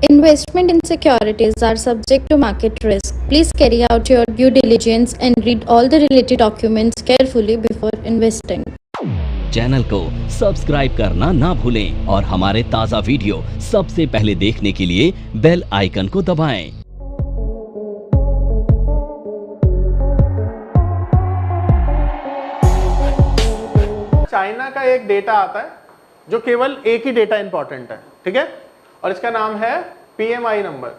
Investment in securities are subject to market risk. Please carry out your due diligence and read all the related documents carefully before investing. Channel को subscribe करना ना भूलें और हमारे ताज़ा video सबसे पहले देखने के लिए बेल आइकन को दबाएं। चाइना का एक डेटा आता है जो केवल एक ही डेटा इंपॉर्टेंट है, ठीक है, और इसका नाम है PMI number,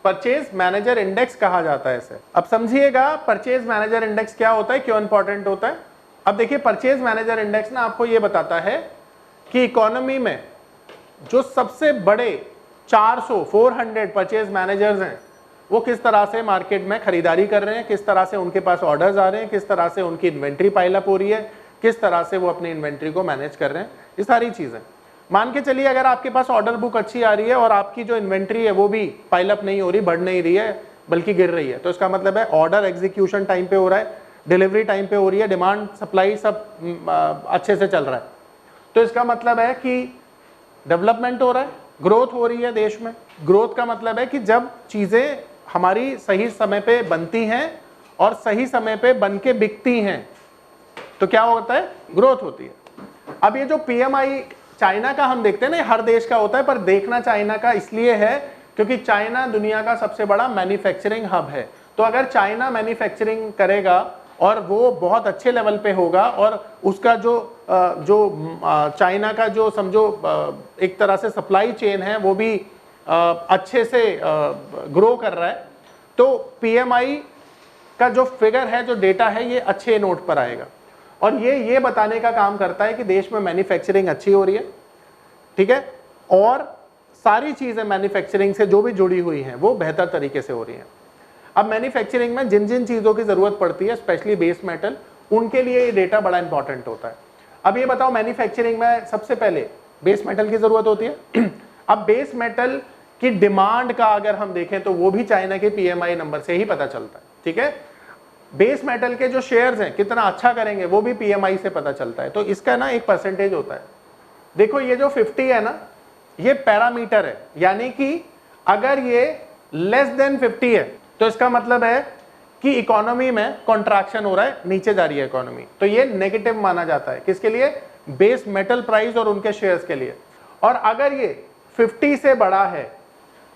purchase manager index कहा जाता है इसे। अब समझिएगा परचेज मैनेजर इंडेक्स क्या होता है, क्यों इंपॉर्टेंट होता है। अब देखिए परचेज मैनेजर इंडेक्स ना आपको ये बताता है कि इकोनॉमी में जो सबसे बड़े 400 परचेज मैनेजर्स हैं वो किस तरह से मार्केट में खरीदारी कर रहे हैं, किस तरह से उनके पास ऑर्डर्स आ रहे हैं, किस तरह से उनकी इन्वेंट्री पाइल अप हो रही है, किस तरह से वो अपनी इन्वेंट्री को मैनेज कर रहे हैं, ये सारी चीजें। मान के चलिए अगर आपके पास ऑर्डर बुक अच्छी आ रही है और आपकी जो इन्वेंट्री है वो भी पाइल अप नहीं हो रही, बढ़ नहीं रही है, बल्कि गिर रही है, तो इसका मतलब है ऑर्डर एग्जीक्यूशन टाइम पे हो रहा है, डिलीवरी टाइम पे हो रही है, डिमांड सप्लाई सब अच्छे से चल रहा है, तो इसका मतलब है कि डेवलपमेंट हो रहा है, ग्रोथ हो रही है देश में। ग्रोथ का मतलब है कि जब चीजें हमारी सही समय पे बनती हैं और सही समय पे बन के बिकती हैं तो क्या होता है, ग्रोथ होती है। अब ये जो PMI चाइना का हम देखते हैं ना, हर देश का होता है, पर देखना चाइना का इसलिए है क्योंकि चाइना दुनिया का सबसे बड़ा मैन्युफैक्चरिंग हब है। तो अगर चाइना मैन्युफैक्चरिंग करेगा और वो बहुत अच्छे लेवल पे होगा और उसका जो चाइना का जो समझो एक तरह से सप्लाई चेन है वो भी अच्छे से ग्रो कर रहा है, तो PMI का जो फिगर है, जो डेटा है, ये अच्छे नोट पर आएगा और ये बताने का काम करता है कि देश में मैन्युफैक्चरिंग अच्छी हो रही है, ठीक है, और सारी चीजें मैन्युफैक्चरिंग से जो भी जुड़ी हुई हैं वो बेहतर तरीके से हो रही हैं। अब मैन्युफैक्चरिंग में जिन जिन चीजों की जरूरत पड़ती है, स्पेशली बेस मेटल, उनके लिए ये डेटा बड़ा इंपॉर्टेंट होता है। अब ये बताओ मैन्युफैक्चरिंग में सबसे पहले बेस मेटल की जरूरत होती है। अब बेस मेटल की डिमांड का अगर हम देखें तो वो भी चाइना के PMI नंबर से ही पता चलता है, ठीक है। बेस मेटल के जो शेयर्स हैं कितना अच्छा करेंगे वो भी PMI से पता चलता है, तो इसका ना एक परसेंटेज होता है। देखो ये जो 50 है ना, ये पैरामीटर है, यानी कि अगर ये लेस देन 50 है तो इसका मतलब है कि इकोनॉमी में कॉन्ट्रैक्शन हो रहा है, नीचे जा रही है इकोनॉमी, तो ये नेगेटिव माना जाता है। किसके लिए, बेस मेटल प्राइस और उनके शेयर्स के लिए। और अगर ये 50 से बड़ा है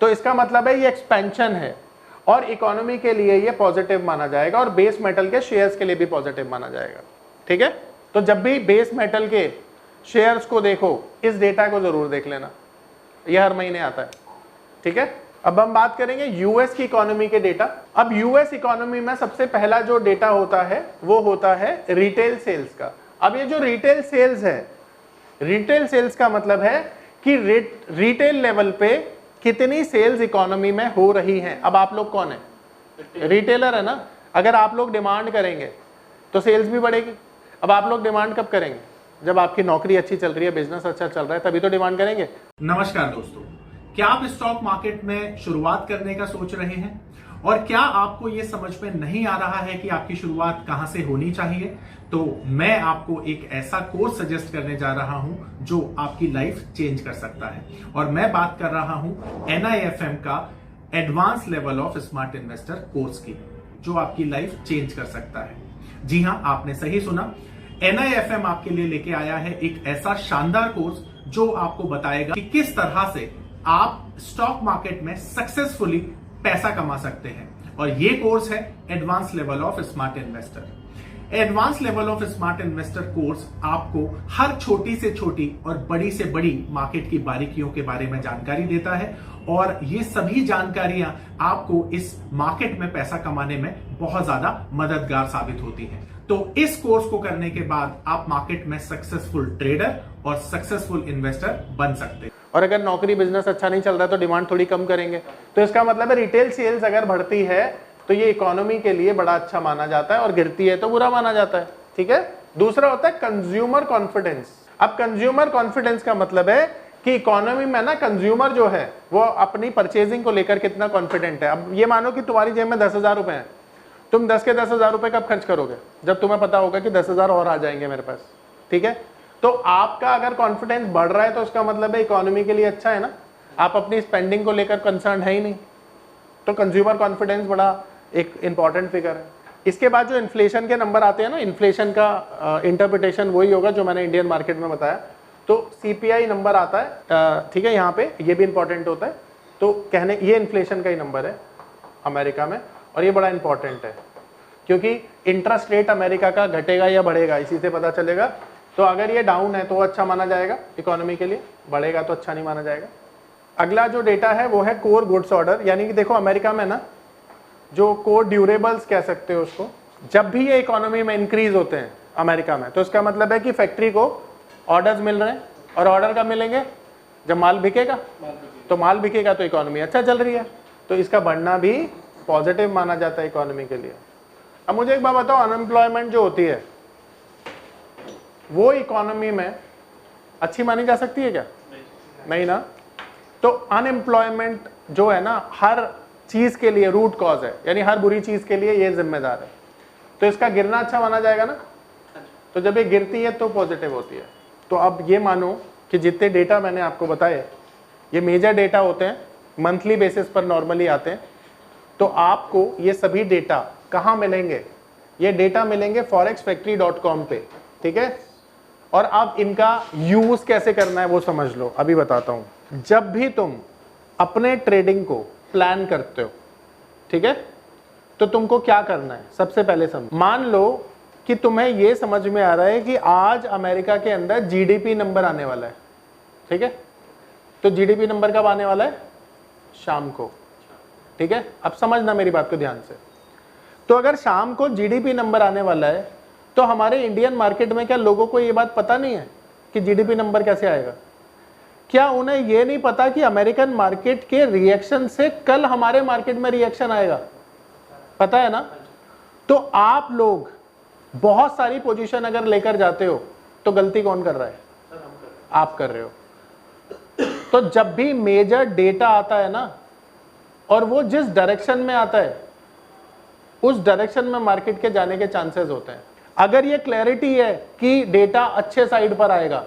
तो इसका मतलब है ये एक्सपेंशन है और इकोनॉमी के लिए ये पॉजिटिव माना जाएगा और बेस मेटल के शेयर्स के लिए भी पॉजिटिव माना जाएगा, ठीक है। तो जब भी बेस मेटल के शेयर्स को देखो, इस डेटा को जरूर देख लेना, यह हर महीने आता है, ठीक है। अब हम बात करेंगे यूएस की इकोनॉमी के डेटा। अब यूएस इकोनॉमी में सबसे पहला जो डेटा होता है वो होता है रिटेल सेल्स का। अब ये जो रिटेल सेल्स है, रिटेल सेल्स का मतलब है कि रिटेल लेवल पे कितनी सेल्स इकोनॉमी में हो रही हैं। अब आप लोग कौन है, रिटेलर है ना, अगर आप लोग डिमांड करेंगे तो सेल्स भी बढ़ेगी। अब आप लोग डिमांड कब करेंगे, जब आपकी नौकरी अच्छी चल रही है, बिजनेस अच्छा चल रहा है, तभी तो डिमांड करेंगे। नमस्कार दोस्तों, क्या आप स्टॉक मार्केट में शुरुआत करने का सोच रहे हैं और क्या आपको यह समझ में नहीं आ रहा है कि आपकी शुरुआत कहां से होनी चाहिए, तो मैं आपको एक ऐसा कोर्स सजेस्ट करने जा रहा हूं जो आपकी लाइफ चेंज कर सकता है। और मैं बात कर रहा हूं NIFM का advance level of smart investor course की, जो आपकी लाइफ चेंज कर सकता है। जी हां, आपने सही सुना, NIFM आपके लिए लेके आया है एक ऐसा शानदार कोर्स जो आपको बताएगा कि किस तरह से आप स्टॉक मार्केट में सक्सेसफुली पैसा कमा सकते हैं। और ये कोर्स है advance level of smart investor. Advance level of smart investor course आपको हर छोटी से छोटी और बड़ी से बड़ी मार्केट की बारीकियों के बारे में जानकारी देता है और ये सभी जानकारियां आपको इस मार्केट में पैसा कमाने में बहुत ज्यादा मददगार साबित होती हैं। तो इस कोर्स को करने के बाद आप मार्केट में सक्सेसफुल ट्रेडर और सक्सेसफुल इन्वेस्टर बन सकते हैं। और अगर नौकरी बिजनेस अच्छा नहीं चल रहा तो डिमांड थोड़ी कम करेंगे, तो इसका मतलब है रिटेल सेल्स अगर बढ़ती है तो ये इकोनॉमी के लिए बड़ा अच्छा माना जाता है और गिरती है तो बुरा माना जाता है, ठीक है। दूसरा होता है कंज्यूमर कॉन्फिडेंस। अब कंज्यूमर कॉन्फिडेंस का मतलब है कि इकोनॉमी में ना कंज्यूमर जो है वो अपनी परचेजिंग को लेकर कितना कॉन्फिडेंट है। अब ये मानो कि तुम्हारी जेब में 10,000 रुपए हैं, तुम 10 के 10,000 रुपए कब खर्च करोगे, जब तुम्हें पता होगा कि 10,000 और आ जाएंगे मेरे पास, ठीक है। तो आपका अगर कॉन्फिडेंस बढ़ रहा है तो उसका मतलब है इकोनॉमी के लिए अच्छा है ना। आप अपनी स्पेंडिंग को लेकर कंसर्न है ही नहीं। तो कंज्यूमर कॉन्फिडेंस बड़ा एक इंपॉर्टेंट फिगर है। इसके बाद जो इन्फ्लेशन के नंबर आते हैं ना, इन्फ्लेशन का इंटरप्रिटेशन वही होगा जो मैंने इंडियन मार्केट में बताया। तो सीपीआई नंबर आता है, ठीक है, यहाँ पे ये भी इंपॉर्टेंट होता है। तो कहने ये इन्फ्लेशन का ही नंबर है अमेरिका में, और ये बड़ा इंपॉर्टेंट है क्योंकि इंटरेस्ट रेट अमेरिका का घटेगा या बढ़ेगा इसी से पता चलेगा। तो अगर ये डाउन है तो अच्छा माना जाएगा इकोनॉमी के लिए, बढ़ेगा तो अच्छा नहीं माना जाएगा। अगला जो डेटा है वो है कोर गुड्स ऑर्डर, यानी कि देखो अमेरिका में ना जो कोर ड्यूरेबल्स कह सकते हो उसको, जब भी ये इकोनॉमी में इंक्रीज होते हैं अमेरिका में, तो इसका मतलब है कि फैक्ट्री को ऑर्डर्स मिल रहे हैं, और ऑर्डर कब मिलेंगे? जब माल बिकेगा। तो माल बिकेगा तो इकोनॉमी अच्छा चल रही है, तो इसका बढ़ना भी पॉजिटिव माना जाता है इकोनॉमी के लिए। अब मुझे एक बात बताओ, अनएम्प्लॉयमेंट जो होती है वो इकोनॉमी में अच्छी मानी जा सकती है क्या? नहीं ना। तो अनएम्प्लॉयमेंट जो है ना हर चीज के लिए रूट कॉज है, यानी हर बुरी चीज के लिए ये जिम्मेदार है। तो इसका गिरना अच्छा माना जाएगा ना। तो जब ये गिरती है तो पॉजिटिव होती है। तो अब ये मानो कि जितने डेटा मैंने आपको बताए ये मेजर डेटा होते हैं, मंथली बेसिस पर नॉर्मली आते हैं। तो आपको ये सभी डेटा कहाँ मिलेंगे? ये डेटा मिलेंगे forexfactory.com पे, ठीक है। और अब इनका यूज कैसे करना है वो समझ लो, अभी बताता हूं। जब भी तुम अपने ट्रेडिंग को प्लान करते हो, ठीक है, तो तुमको क्या करना है? सबसे पहले मान लो कि तुम्हें यह समझ में आ रहा है कि आज अमेरिका के अंदर जीडीपी नंबर आने वाला है, ठीक है। तो जीडीपी नंबर कब आने वाला है? शाम को, ठीक है। अब समझना मेरी बात को ध्यान से। तो अगर शाम को जीडीपी नंबर आने वाला है तो हमारे इंडियन मार्केट में क्या लोगों को ये बात पता नहीं है कि जीडीपी नंबर कैसे आएगा? क्या उन्हें ये नहीं पता कि अमेरिकन मार्केट के रिएक्शन से कल हमारे मार्केट में रिएक्शन आएगा? पता है ना। तो आप लोग बहुत सारी पोजीशन अगर लेकर जाते हो तो गलती कौन कर रहा है? आप कर रहे हो। तो जब भी मेजर डेटा आता है ना, और वो जिस डायरेक्शन में आता है उस डायरेक्शन में मार्केट के जाने के चांसेस होते हैं। अगर ये क्लैरिटी है कि डेटा अच्छे साइड पर आएगा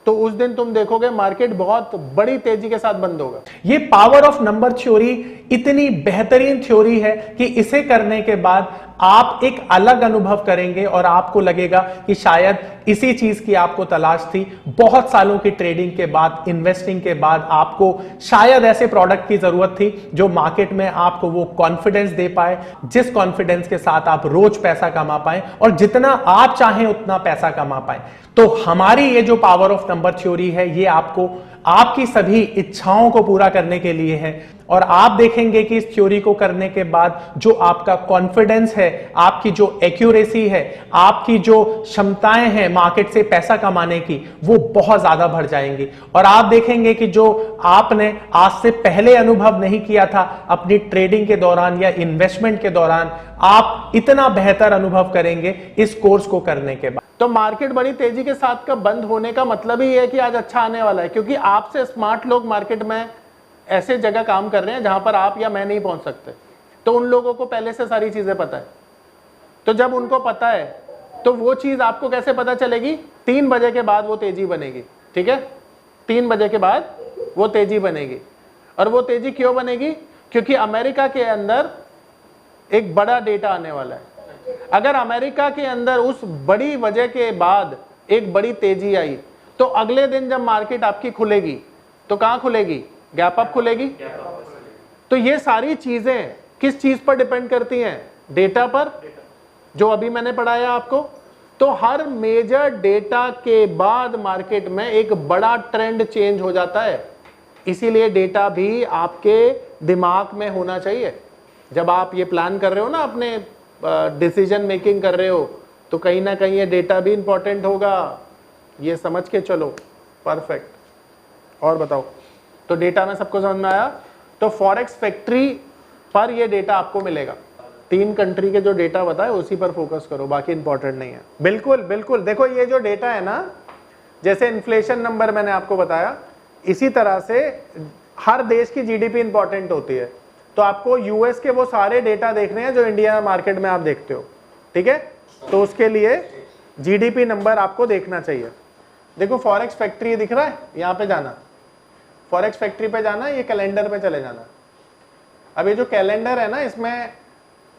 तो उस दिन तुम देखोगे मार्केट बहुत बड़ी तेजी के साथ बंद होगा। ये पावर ऑफ नंबर थ्योरी इतनी बेहतरीन थ्योरी है कि इसे करने के बाद आप एक अलग अनुभव करेंगे और आपको लगेगा कि शायद इसी चीज की आपको तलाश थी। बहुत सालों की ट्रेडिंग के बाद, इन्वेस्टिंग के बाद आपको शायद ऐसे प्रोडक्ट की जरूरत थी जो मार्केट में आपको वो कॉन्फिडेंस दे पाए, जिस कॉन्फिडेंस के साथ आप रोज पैसा कमा पाए और जितना आप चाहें उतना पैसा कमा पाए। तो हमारी ये जो पावर ऑफ नंबर थ्योरी है ये आपको आपकी सभी इच्छाओं को पूरा करने के लिए है। और आप देखेंगे कि इस थ्योरी को करने के बाद जो आपका कॉन्फिडेंस है, आपकी जो एक्यूरेसी है, आपकी जो क्षमताएं हैं मार्केट से पैसा कमाने की, वो बहुत ज्यादा बढ़ जाएंगी। और आप देखेंगे कि जो आपने आज से पहले अनुभव नहीं किया था अपनी ट्रेडिंग के दौरान या इन्वेस्टमेंट के दौरान, आप इतना बेहतर अनुभव करेंगे इस कोर्स को करने के बाद। तो मार्केट बड़ी तेजी के साथ का बंद होने का मतलब ही है कि आज अच्छा आने वाला है, क्योंकि आपसे स्मार्ट लोग मार्केट में ऐसे जगह काम कर रहे हैं जहां पर आप या मैं नहीं पहुंच सकते। तो उन लोगों को पहले से सारी चीजें पता है। तो जब उनको पता है तो वो चीज आपको कैसे पता चलेगी? 3 बजे के बाद वो तेजी बनेगी, ठीक है। 3 बजे के बाद वो तेजी बनेगी। और वो तेजी क्यों बनेगी? क्योंकि अमेरिका के अंदर एक बड़ा डेटा आने वाला है। अगर अमेरिका के अंदर उस बड़ी वजह के बाद एक बड़ी तेजी आई तो अगले दिन जब मार्केट आपकी खुलेगी तो कहां खुलेगी? गैप अप खुलेगी। तो ये सारी चीजें किस चीज पर डिपेंड करती हैं? डेटा पर, जो अभी मैंने पढ़ाया आपको। तो हर मेजर डेटा के बाद मार्केट में एक बड़ा ट्रेंड चेंज हो जाता है। इसीलिए डेटा भी आपके दिमाग में होना चाहिए। जब आप ये प्लान कर रहे हो ना, अपने डिसीजन मेकिंग कर रहे हो, तो कहीं ना कहीं ये डेटा भी इंपॉर्टेंट होगा। ये समझ के चलो। परफेक्ट। और बताओ, तो डेटा में सबको समझ में आया? तो फॉरेक्स फैक्ट्री पर ये डेटा आपको मिलेगा। 3 कंट्री के जो डेटा बताए उसी पर फोकस करो, बाकी इंपॉर्टेंट नहीं है। बिल्कुल बिल्कुल। देखो ये जो डेटा है ना, जैसे इन्फ्लेशन नंबर मैंने आपको बताया, इसी तरह से हर देश की जीडीपी इंपॉर्टेंट होती है। तो आपको यूएस के वो सारे डेटा देखने हैं जो इंडिया मार्केट में आप देखते हो, ठीक है। तो उसके लिए जीडीपी नंबर आपको देखना चाहिए। देखो फॉरेक्स फैक्ट्री दिख रहा है, यहां पे जाना। फॉरेक्स फैक्ट्री पे जाना, ये कैलेंडर पे चले जाना। अब ये जो कैलेंडर है ना, इसमें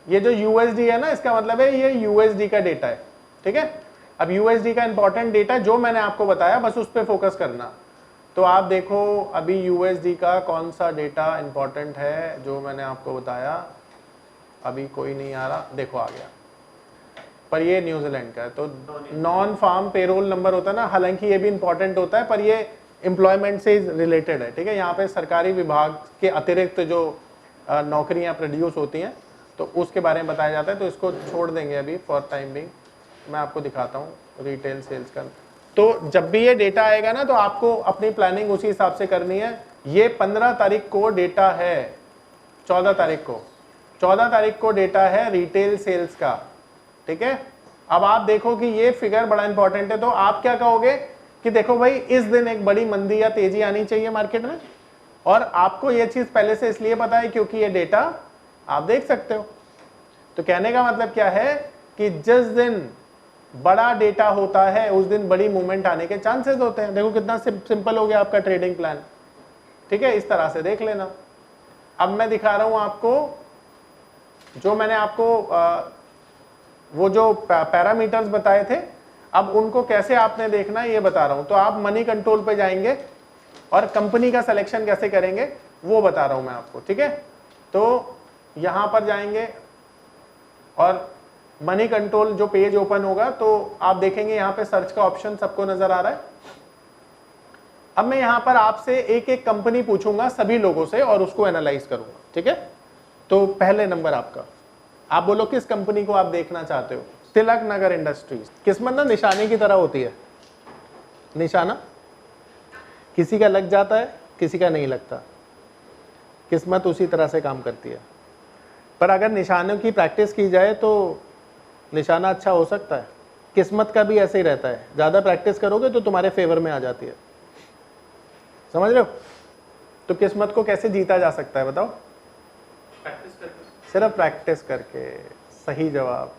ये जो यूएसडी है ना, इसका मतलब है ये यूएसडी का डेटा है, ठीक है। अब यूएसडी का इंपॉर्टेंट डेटा जो मैंने आपको बताया, बस उस पर फोकस करना। तो आप देखो अभी यूएसडी का कौन सा डेटा इंपॉर्टेंट है जो मैंने आपको बताया, अभी कोई नहीं आ रहा, देखो आ गया, पर ये न्यूजीलैंड का है। तो नॉन फार्म पेरोल नंबर होता है ना, हालांकि ये भी इंपॉर्टेंट होता है पर ये एम्प्लॉयमेंट से रिलेटेड है, ठीक है। यहाँ पे सरकारी विभाग के अतिरिक्त जो नौकरियाँ प्रोड्यूस होती हैं तो उसके बारे में बताया जाता है, तो इसको छोड़ देंगे अभी फॉर टाइम बिंग। मैं आपको दिखाता हूँ रिटेल सेल्स का। तो जब भी ये डेटा आएगा ना, तो आपको अपनी प्लानिंग उसी हिसाब से करनी है। ये 15 तारीख को डेटा है, 14 तारीख को डेटा है रिटेल सेल्स का, ठीक है। अब आप देखो कि ये फिगर बड़ा इंपॉर्टेंट है, तो आप क्या कहोगे कि देखो भाई इस दिन एक बड़ी मंदी या तेजी आनी चाहिए मार्केट में, और आपको ये चीज पहले से इसलिए पता है क्योंकि ये डेटा आप देख सकते हो। तो कहने का मतलब क्या है कि जिस दिन बड़ा डेटा होता है उस दिन बड़ी मूवमेंट आने के चांसेस होते हैं। देखो कितना सिंपल हो गया आपका ट्रेडिंग प्लान, ठीक है। इस तरह से देख लेना। अब मैं दिखा रहा हूं आपको, जो मैंने आपको वो जो पैरामीटर्स बताए थे, अब उनको कैसे आपने देखना है ये बता रहा हूं। तो आप मनी कंट्रोल पे जाएंगे और कंपनी का सिलेक्शन कैसे करेंगे वो बता रहा हूं मैं आपको, ठीक है। तो यहां पर जाएंगे और मनी कंट्रोल जो पेज ओपन होगा तो आप देखेंगे यहाँ पे सर्च का ऑप्शन सबको नजर आ रहा है। अब मैं यहाँ पर आपसे एक एक कंपनी पूछूंगा सभी लोगों से और उसको एनालाइज करूंगा, ठीक है। तो पहले नंबर आपका, आप बोलो किस कंपनी को आप देखना चाहते हो। तिलक नगर इंडस्ट्रीज। किस्मत ना निशाने की तरह होती है, निशाना किसी का लग जाता है किसी का नहीं लगता, किस्मत उसी तरह से काम करती है। पर अगर निशानों की प्रैक्टिस की जाए तो निशाना अच्छा हो सकता है। किस्मत का भी ऐसे ही रहता है, ज्यादा प्रैक्टिस करोगे तो तुम्हारे फेवर में आ जाती है, समझ रहे हो। तो किस्मत को कैसे जीता जा सकता है बताओ? प्रैक्टिस करके, सिर्फ प्रैक्टिस करके। सही जवाब,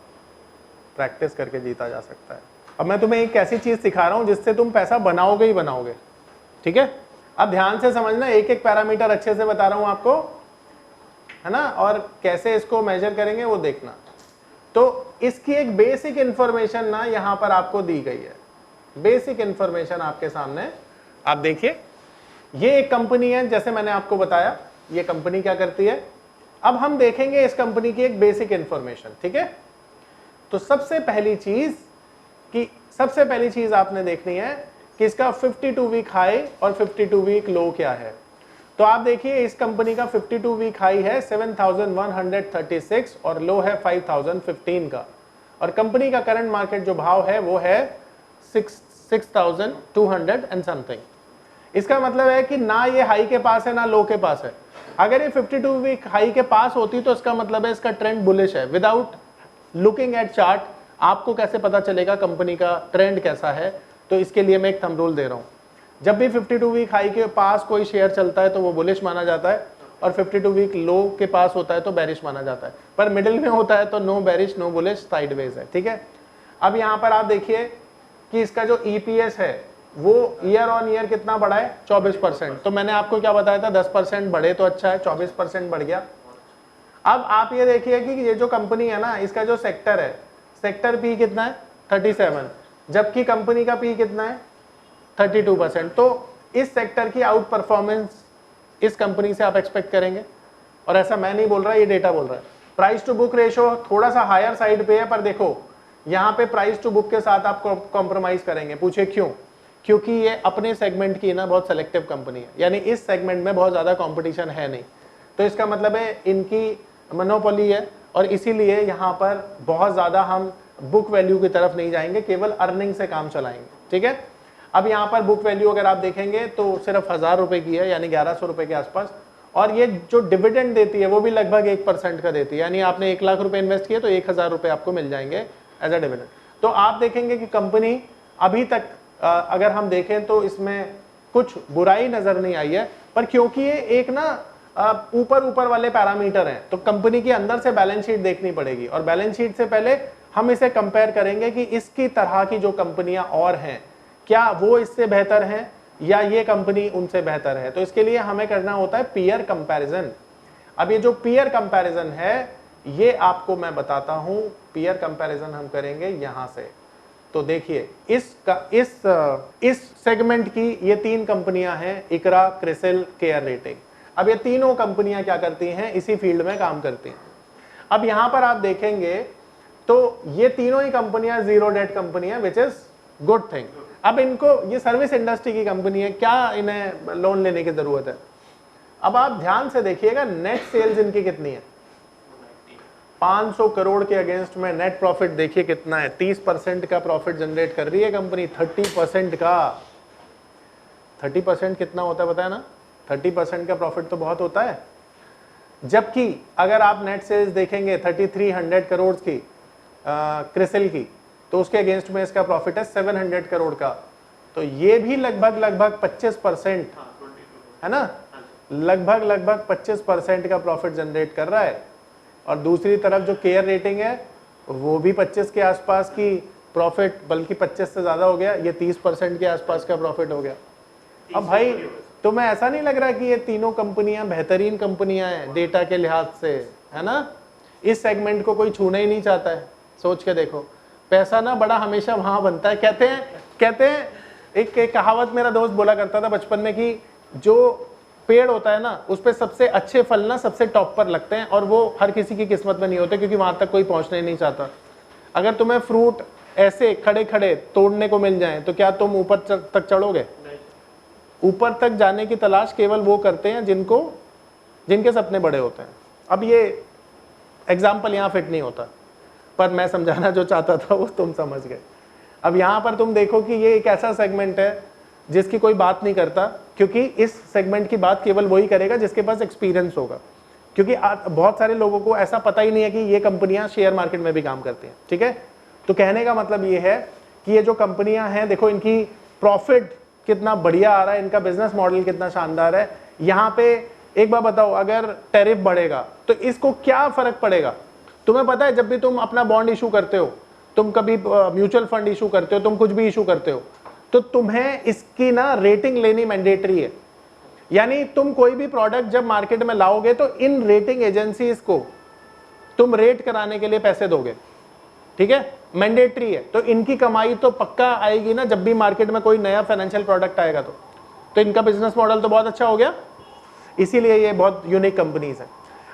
प्रैक्टिस करके जीता जा सकता है। अब मैं तुम्हें एक ऐसी चीज सिखा रहा हूं जिससे तुम पैसा बनाओगे ही बनाओगे, ठीक है। अब ध्यान से समझना, एक एक पैरामीटर अच्छे से बता रहा हूं आपको, है ना, और कैसे इसको मेजर करेंगे वो देखना। तो इसकी एक बेसिक इंफॉर्मेशन ना यहां पर आपको दी गई है, बेसिक इंफॉर्मेशन आपके सामने। आप देखिए ये एक कंपनी है, जैसे मैंने आपको बताया ये कंपनी क्या करती है। अब हम देखेंगे इस कंपनी की एक बेसिक इंफॉर्मेशन, ठीक है। तो सबसे पहली चीज आपने देखनी है कि इसका 52 वीक हाई और 52 वीक लो क्या है। तो आप देखिए इस कंपनी का 52 वीक हाई है 7136 और लो है 5015 का, और कंपनी का करंट मार्केट जो भाव है वो है 6200 एंड समथिंग। इसका मतलब है कि ना ये हाई के पास है ना लो के पास है। अगर ये 52 वीक हाई के पास होती तो इसका मतलब है इसका ट्रेंड बुलिश है। विदाउट लुकिंग एट चार्ट आपको कैसे पता चलेगा कंपनी का ट्रेंड कैसा है? तो इसके लिए मैं एक थंब रूल दे रहा हूं, जब भी 52 वीक हाई के पास कोई शेयर चलता है तो वो बुलिश माना जाता है, और 52 वीक लो के पास होता है तो बेरिश माना जाता है। पर मिडिल में होता है तो no bearish no bullish, sideways है, ठीक है। अब यहां पर आप देखिए कि इसका जो ईपीएस है वो ईयर ऑन ईयर कितना बढ़ा है 24%। तो मैंने आपको क्या बताया था 10% बढ़े तो अच्छा है, 24% बढ़ गया। अब आप ये देखिए कि ये जो कंपनी है ना, इसका जो सेक्टर है, सेक्टर पी कितना है 37, जबकि कंपनी का पी कितना है 32%। तो इस सेक्टर की आउट परफॉर्मेंस इस कंपनी से आप एक्सपेक्ट करेंगे, और ऐसा मैं नहीं बोल रहा, ये डेटा बोल रहा है। प्राइस टू बुक रेशो थोड़ा सा हायर साइड पे है, पर देखो यहाँ पे प्राइस टू बुक के साथ आप कॉम्प्रोमाइज करेंगे। पूछे क्यों? क्योंकि ये अपने सेगमेंट की ना बहुत सेलेक्टिव कंपनी है, यानी इस सेगमेंट में बहुत ज्यादा कंपटीशन है नहीं, तो इसका मतलब है इनकी मोनोपोली है, और इसीलिए यहाँ पर बहुत ज्यादा हम बुक वैल्यू की तरफ नहीं जाएंगे, केवल अर्निंग से काम चलाएंगे, ठीक है। अब यहाँ पर बुक वैल्यू अगर आप देखेंगे तो सिर्फ 1000 रुपए की है, यानी 1100 रुपए के आसपास, और ये जो डिविडेंड देती है वो भी लगभग 1% का देती है, यानी आपने 1 लाख रुपए इन्वेस्ट किए तो 1000 रुपए आपको मिल जाएंगे एज अ डिविडेंड। तो आप देखेंगे कि कंपनी अभी तक अगर हम देखें तो इसमें कुछ बुराई नजर नहीं आई है, पर क्योंकि ये एक ना ऊपर वाले पैरामीटर हैं, तो कंपनी के अंदर से बैलेंस शीट देखनी पड़ेगी, और बैलेंस शीट से पहले हम इसे कंपेयर करेंगे कि इसकी तरह की जो कंपनियां और हैं क्या वो इससे बेहतर हैं या ये कंपनी उनसे बेहतर है। तो इसके लिए हमें करना होता है पीयर कंपैरिजन। अब ये जो पीयर कंपैरिजन है ये आपको मैं बताता हूं, पीयर कंपैरिजन हम करेंगे यहां से। तो देखिए इस सेगमेंट की ये 3 कंपनियां हैं, इकरा, क्रिसिल, केयर रेटिंग। अब ये तीनों कंपनियां क्या करती हैं, इसी फील्ड में काम करती हैं। अब यहां पर आप देखेंगे तो ये तीनों ही कंपनियां जीरो डेट कंपनियां, विच इज गुड थिंग। अब इनको, ये सर्विस इंडस्ट्री की कंपनी है, क्या इन्हें लोन लेने की जरूरत है। अब आप ध्यान से देखिएगा नेट सेल्स इनकी कितनी है, 500 करोड़ के अगेंस्ट में नेट प्रॉफिट देखिए कितना है, 30% का प्रॉफिट जनरेट कर रही है कंपनी, 30% का। 30% कितना होता है पता है ना, 30% का प्रॉफिट तो बहुत होता है। जबकि अगर आप नेट सेल्स देखेंगे 3300 करोड़ की क्रिसिल की, तो उसके अगेंस्ट में इसका प्रॉफिट है 700 करोड़ का। तो ये भी लगभग 25% है ना, लगभग 25% का प्रॉफिट जनरेट कर रहा है। और दूसरी तरफ जो केयर रेटिंग है वो भी 25 के आसपास की प्रॉफिट, बल्कि 25 से ज्यादा हो गया, ये 30% के आसपास का प्रॉफिट हो गया। अब भाई तुम्हें ऐसा नहीं लग रहा कि ये तीनों कंपनियां बेहतरीन कंपनियां हैं डेटा के लिहाज से, है ना। इस सेगमेंट को कोई छूना ही नहीं चाहता है। सोच के देखो, पैसा ना बड़ा हमेशा वहां बनता है। कहते हैं एक कहावत मेरा दोस्त बोला करता था बचपन में कि जो पेड़ होता है ना उस पे सबसे अच्छे फल ना सबसे टॉप पर लगते हैं, और वो हर किसी की किस्मत में नहीं होते क्योंकि वहां तक कोई पहुंचना ही नहीं चाहता। अगर तुम्हें फ्रूट ऐसे खड़े खड़े तोड़ने को मिल जाए तो क्या तुम ऊपर तक चढ़ोगे? ऊपर तक जाने की तलाश केवल वो करते हैं जिनके सपने बड़े होते हैं। अब ये एग्जाम्पल यहाँ फिट नहीं होता, पर मैं समझाना जो चाहता था वो तुम समझ गए। अब यहाँ पर तुम देखो कि ये एक ऐसा सेगमेंट है जिसकी कोई बात नहीं करता, क्योंकि इस सेगमेंट की बात केवल वही करेगा जिसके पास एक्सपीरियंस होगा। क्योंकि बहुत सारे लोगों को ऐसा पता ही नहीं है कि ये कंपनियां शेयर मार्केट में भी काम करती हैं, ठीक है। तो कहने का मतलब ये है कि ये जो कंपनियां हैं, देखो इनकी प्रॉफिट कितना बढ़िया आ रहा है, इनका बिजनेस मॉडल कितना शानदार है। यहाँ पे एक बार बताओ, अगर टैरिफ बढ़ेगा तो इसको क्या फर्क पड़ेगा? तुम्हें पता है जब भी तुम अपना बॉन्ड इशू करते हो, तुम कभी म्यूचुअल फंड इशू करते हो, तुम कुछ भी इशू करते हो, तो तुम्हें इसकी ना रेटिंग लेनी मैंडेटरी है। यानी तुम कोई भी प्रोडक्ट जब मार्केट में लाओगे तो इन रेटिंग एजेंसीज को तुम रेट कराने के लिए पैसे दोगे, ठीक है, मैंडेटरी है। तो इनकी कमाई तो पक्का आएगी ना जब भी मार्केट में कोई नया फाइनेंशियल प्रोडक्ट आएगा। तो इनका बिजनेस मॉडल तो बहुत अच्छा हो गया, इसीलिए ये बहुत यूनिक कंपनीज है।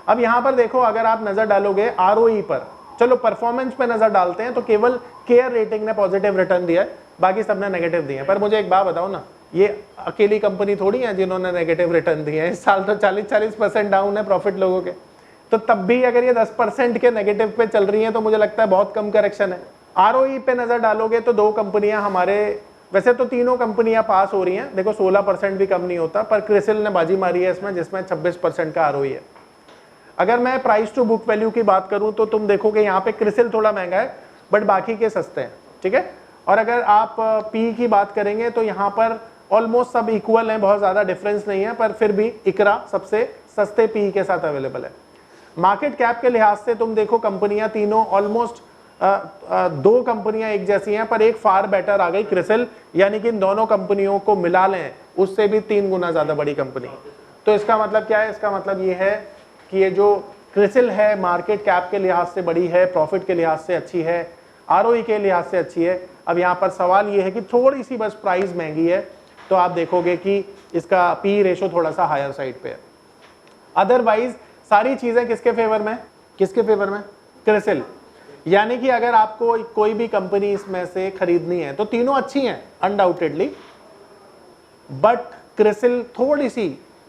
अब यहां पर देखो, अगर आप नजर डालोगे आरओई पर, चलो परफॉर्मेंस पे नजर डालते हैं, तो केवल केयर रेटिंग ने पॉजिटिव रिटर्न दिया है, बाकी सबने नेगेटिव दिए हैं। पर मुझे एक बात बताओ ना, ये अकेली कंपनी थोड़ी है जिन्होंने नेगेटिव रिटर्न दिए हैं। इस साल तो 40% डाउन है प्रॉफिट लोगों के, तो तब भी अगर ये 10% के नेगेटिव पे चल रही हैं तो मुझे लगता है बहुत कम करेक्शन है। आरओई पे नजर डालोगे तो 2 कंपनियां हमारे, वैसे तो तीनों कंपनियां पास हो रही हैं, देखो 16% भी कम नहीं होता, पर क्रिसिल ने बाजी मारी है इसमें, जिसमें 26% का आरओई है। अगर मैं प्राइस टू बुक वैल्यू की बात करूं तो तुम देखोगे यहाँ पे क्रिसिल थोड़ा महंगा है, बट बाकी के सस्ते हैं, ठीक है। और अगर आप पी की बात करेंगे तो यहाँ पर ऑलमोस्ट सब इक्वल हैं, बहुत ज्यादा डिफरेंस नहीं है, पर फिर भी इकरा सबसे सस्ते पी के साथ अवेलेबल है। मार्केट कैप के लिहाज से तुम देखो कंपनियां तीनों ऑलमोस्ट 2 कंपनियां एक जैसी हैं, पर एक फार बेटर आ गई क्रिसिल, यानी कि इन दोनों कंपनियों को मिला लें उससे भी 3 गुना ज्यादा बड़ी कंपनी। तो इसका मतलब क्या है? इसका मतलब ये है कि ये जो क्रिसिल है मार्केट कैप के लिहाज से बड़ी है, प्रॉफिट के लिहाज से अच्छी है, आरओई के लिहाज से अच्छी है। अब यहाँ पर सवाल ये है कि थोड़ी सी बस प्राइस महंगी है, तो आप देखोगे कि इसका पी रेशो थोड़ा सा हायर साइड पे है। अदरवाइज सारी चीजें किसके फेवर में? क्रिसिल। यानी कि अगर आपको कोई भी कंपनी इसमें से खरीदनी है तो तीनों अच्छी हैं अनडाउटेडली, बट क्रिसिल थोड़ी सी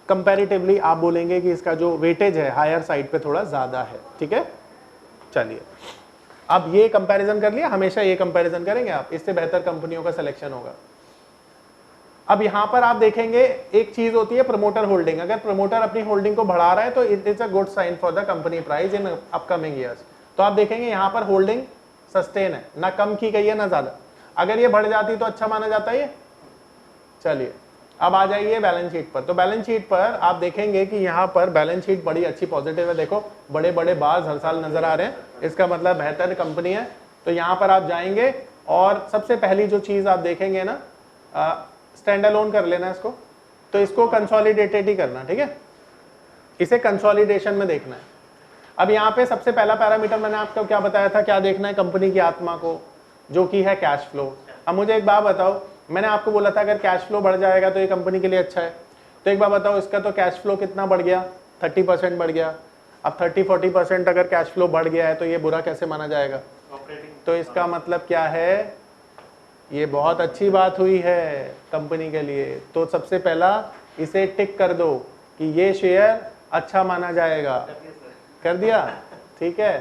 कंपैरेटिवली आप बोलेंगे कि इसका जो वेटेज है हायर साइड पे थोड़ा ज्यादा है, ठीक है। चलिए, अब ये कंपैरिजन कर लिया, हमेशा ये कंपैरिजन करेंगे आप, इससे बेहतर कंपनियों का सिलेक्शन होगा। अब यहां पर आप देखेंगे एक चीज होती है प्रमोटर होल्डिंग। अगर प्रमोटर अपनी होल्डिंग को बढ़ा रहा है तो it is a good sign for the company price in upcoming years. तो आप देखेंगे यहां पर होल्डिंग सस्टेन है, ना कम की गई है ना ज्यादा। अगर ये बढ़ जाती तो अच्छा माना जाता है ये। चलिए, अब आ जाइए बैलेंस शीट पर। तो बैलेंस शीट पर आप देखेंगे कि यहाँ पर बैलेंस शीट बड़ी अच्छी पॉजिटिव है। देखो बड़े बड़े बार्स हर साल नजर आ रहे हैं, इसका मतलब बेहतर कंपनी है। तो यहाँ पर आप जाएंगे और सबसे पहली जो चीज आप देखेंगे ना, स्टैंड अलोन कर लेना इसको, तो इसको कंसोलिडेटेड ही करना, ठीक है, इसे कंसोलिडेशन में देखना है। अब यहाँ पे सबसे पहला पैरामीटर मैंने आपको क्या बताया था, क्या देखना है, कंपनी की आत्मा को, जो कि है कैश फ्लो। अब मुझे एक बात बताओ, मैंने आपको बोला था अगर कैश फ्लो बढ़ जाएगा तो ये कंपनी के लिए अच्छा है, तो एक बार बताओ इसका तो कैश फ्लो कितना बढ़ गया, 30% बढ़ गया। अब 30-40% अगर कैश फ्लो बढ़ गया है तो ये बुरा कैसे माना जाएगा? तो इसका मतलब क्या है, ये बहुत अच्छी बात हुई है कंपनी के लिए। तो सबसे पहला इसे टिक कर दो कि ये शेयर अच्छा माना जाएगा। कर दिया, ठीक है।